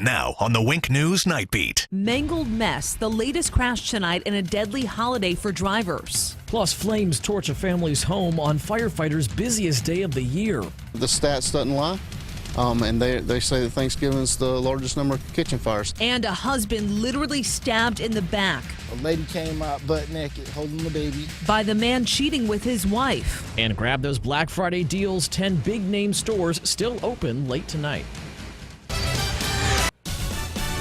Now on the Wink News Nightbeat. Mangled mess, the latest crash tonight in a deadly holiday for drivers. Plus, flames torch a family's home on firefighters' busiest day of the year. The stats doesn't lie, and they say that Thanksgiving's the largest number of kitchen fires. And a husband literally stabbed in the back. A lady came out butt naked holding the baby. By the man cheating with his wife. And grab those Black Friday deals. 10 big-name stores still open late tonight.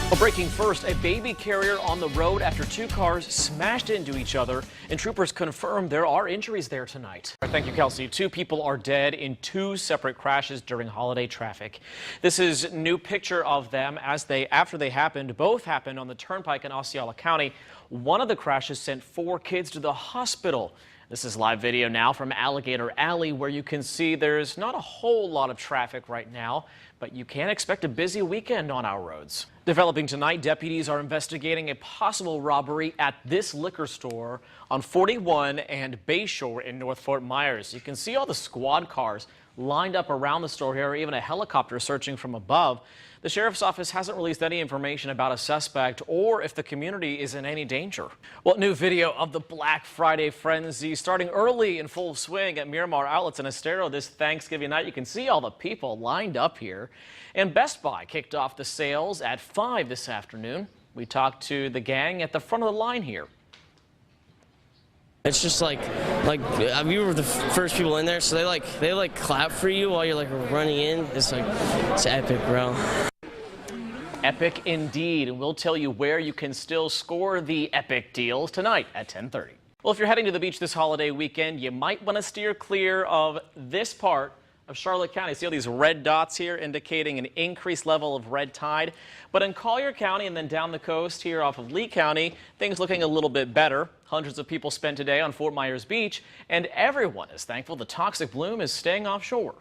Well, breaking first, a baby carrier on the road after two cars smashed into each other, and troopers confirm there are injuries there tonight. Thank you, Kelsey. 2 people are dead in 2 separate crashes during holiday traffic. This is a new picture of them after they happened. Both happened on the turnpike in Osceola County. One of the crashes sent 4 kids to the hospital. This is live video now from Alligator Alley, where you can see there's not a whole lot of traffic right now, but you can expect a busy weekend on our roads. Developing tonight, deputies are investigating a possible robbery at this liquor store on 41 and Bayshore in North Fort Myers. You can see all the squad cars lined up around the store here, even a helicopter searching from above. The sheriff's office hasn't released any information about a suspect or if the community is in any danger. Well, new video of the Black Friday frenzy starting early in full swing at Miramar Outlets in Estero this Thanksgiving night. You can see all the people lined up here. And Best Buy kicked off the sales at 5 this afternoon. We talked to the gang at the front of the line here. It's just like you were the first people in there, so they clap for you while you're running in. It's epic, bro. Epic indeed, and we'll tell you where you can still score the epic deals tonight at 10:30. Well, if you're heading to the beach this holiday weekend, you might want to steer clear of this part of Charlotte County. See all these red dots here indicating an increased level of red tide. But in Collier County and then down the coast here off of Lee County, things looking a little bit better. Hundreds of people spent today on Fort Myers Beach, and everyone is thankful the toxic bloom is staying offshore.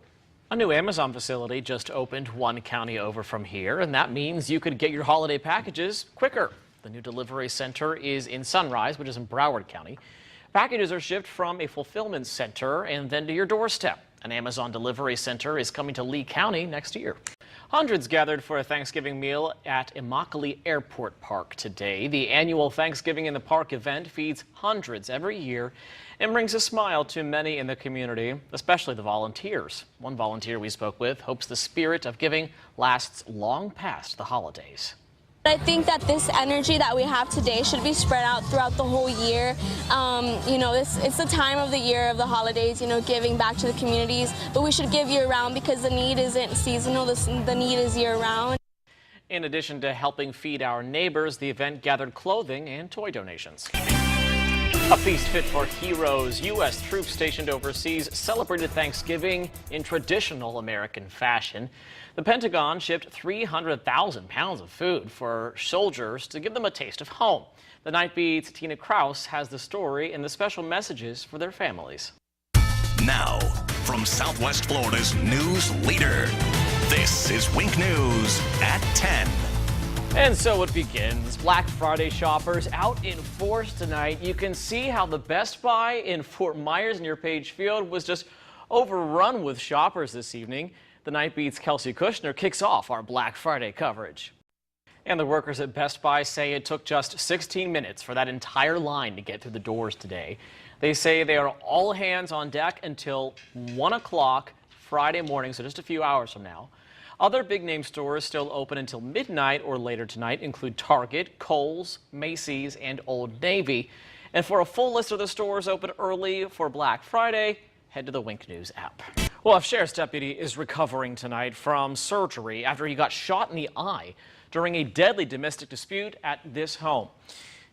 A new Amazon facility just opened 1 county over from here, and that means you could get your holiday packages quicker. The new delivery center is in Sunrise, which is in Broward County. Packages are shipped from a fulfillment center and then to your doorstep. An Amazon delivery center is coming to Lee County next year. Hundreds gathered for a Thanksgiving meal at Immokalee Airport Park today. The annual Thanksgiving in the Park event feeds hundreds every year and brings a smile to many in the community, especially the volunteers. One volunteer we spoke with hopes the spirit of giving lasts long past the holidays. I think that this energy that we have today should be spread out throughout the whole year. It's the time of the year of the holidays, giving back to the communities, but we should give year-round because the need isn't seasonal, the need is year-round. In addition to helping feed our neighbors, the event gathered clothing and toy donations. A feast fit for heroes. U.S. troops stationed overseas celebrated Thanksgiving in traditional American fashion. The Pentagon shipped 300,000 pounds of food for soldiers to give them a taste of home. The Nightbeat's Tina Kraus has the story and the special messages for their families. Now, from Southwest Florida's news leader, this is Wink News at 10. And so it begins. Black Friday shoppers out in force tonight. You can see how the Best Buy in Fort Myers near Page Field was just overrun with shoppers this evening. The Nightbeat's Kelsey Kushner kicks off our Black Friday coverage. And the workers at Best Buy say it took just 16 minutes for that entire line to get through the doors today. They say they are all hands on deck until 1 o'clock Friday morning, so just a few hours from now. Other big-name stores still open until midnight or later tonight include Target, Kohl's, Macy's, and Old Navy. And for a full list of the stores open early for Black Friday, head to the Wink News app. Well, a sheriff's deputy is recovering tonight from surgery after he got shot in the eye during a deadly domestic dispute at this home.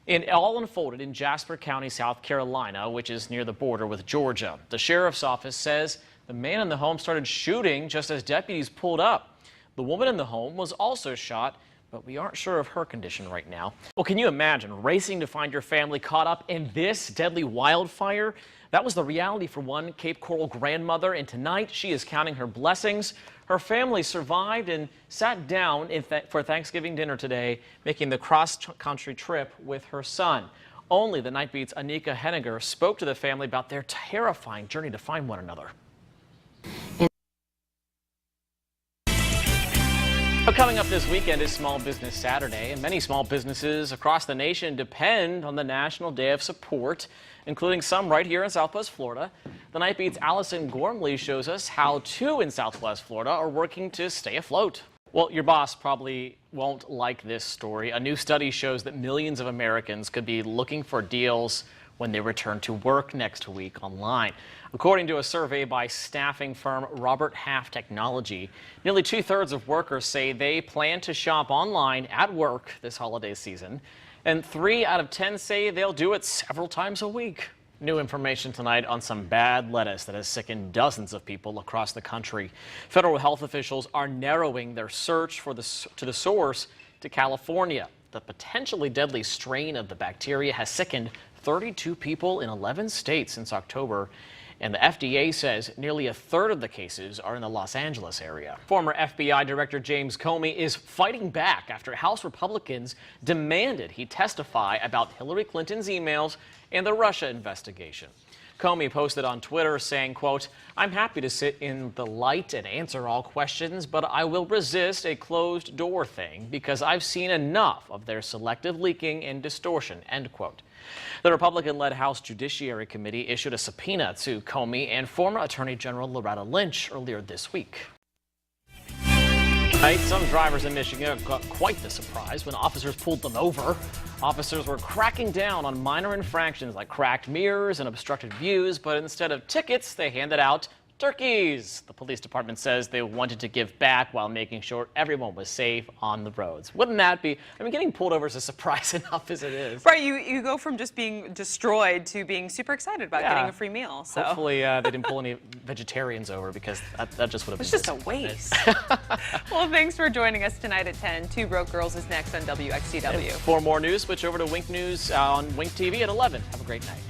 It all unfolded in Jasper County, South Carolina, which is near the border with Georgia. The sheriff's office says the man in the home started shooting just as deputies pulled up. The woman in the home was also shot, but we aren't sure of her condition right now. Well, can you imagine racing to find your family caught up in this deadly wildfire? That was the reality for one Cape Coral grandmother, and tonight she is counting her blessings. Her family survived and sat down for Thanksgiving dinner today, making the cross-country trip with her son. Only the Nightbeat's Anika Henniger spoke to the family about their terrifying journey to find one another. Coming up this weekend is Small Business Saturday, and many small businesses across the nation depend on the National Day of Support, including some right here in Southwest Florida. The Nightbeat's Allison Gormley shows us how two in Southwest Florida are working to stay afloat. Well, your boss probably won't like this story. A new study shows that millions of Americans could be looking for deals when they return to work next week online. According to a survey by staffing firm Robert Half Technology, nearly 2/3 of workers say they plan to shop online at work this holiday season, and 3 out of 10 say they'll do it several times a week. New information tonight on some bad lettuce that has sickened dozens of people across the country. Federal health officials are narrowing their search to the source to California. The potentially deadly strain of the bacteria has sickened 32 people in 11 states since October, and the FDA says nearly 1/3 of the cases are in the Los Angeles area. Former FBI Director James Comey is fighting back after House Republicans demanded he testify about Hillary Clinton's emails and the Russia investigation. Comey posted on Twitter saying, quote, "I'm happy to sit in the light and answer all questions, but I will resist a closed door thing because I've seen enough of their selective leaking and distortion," end quote. The Republican-led House Judiciary Committee issued a subpoena to Comey and former Attorney General Loretta Lynch earlier this week. Some drivers in Michigan got quite the surprise when officers pulled them over. Officers were cracking down on minor infractions like cracked mirrors and obstructed views, but instead of tickets, they handed out turkeys. The police department says they wanted to give back while making sure everyone was safe on the roads. Wouldn't that be? I mean, getting pulled over is a surprise enough as it is. Right, you go from just being destroyed to being super excited about getting a free meal. So hopefully they didn't pull any vegetarians over, because that just would have been. It's just a waste. Well, thanks for joining us tonight at 10. Two Broke Girls is next on WXCW. And for more news, switch over to Wink News on Wink TV at 11. Have a great night.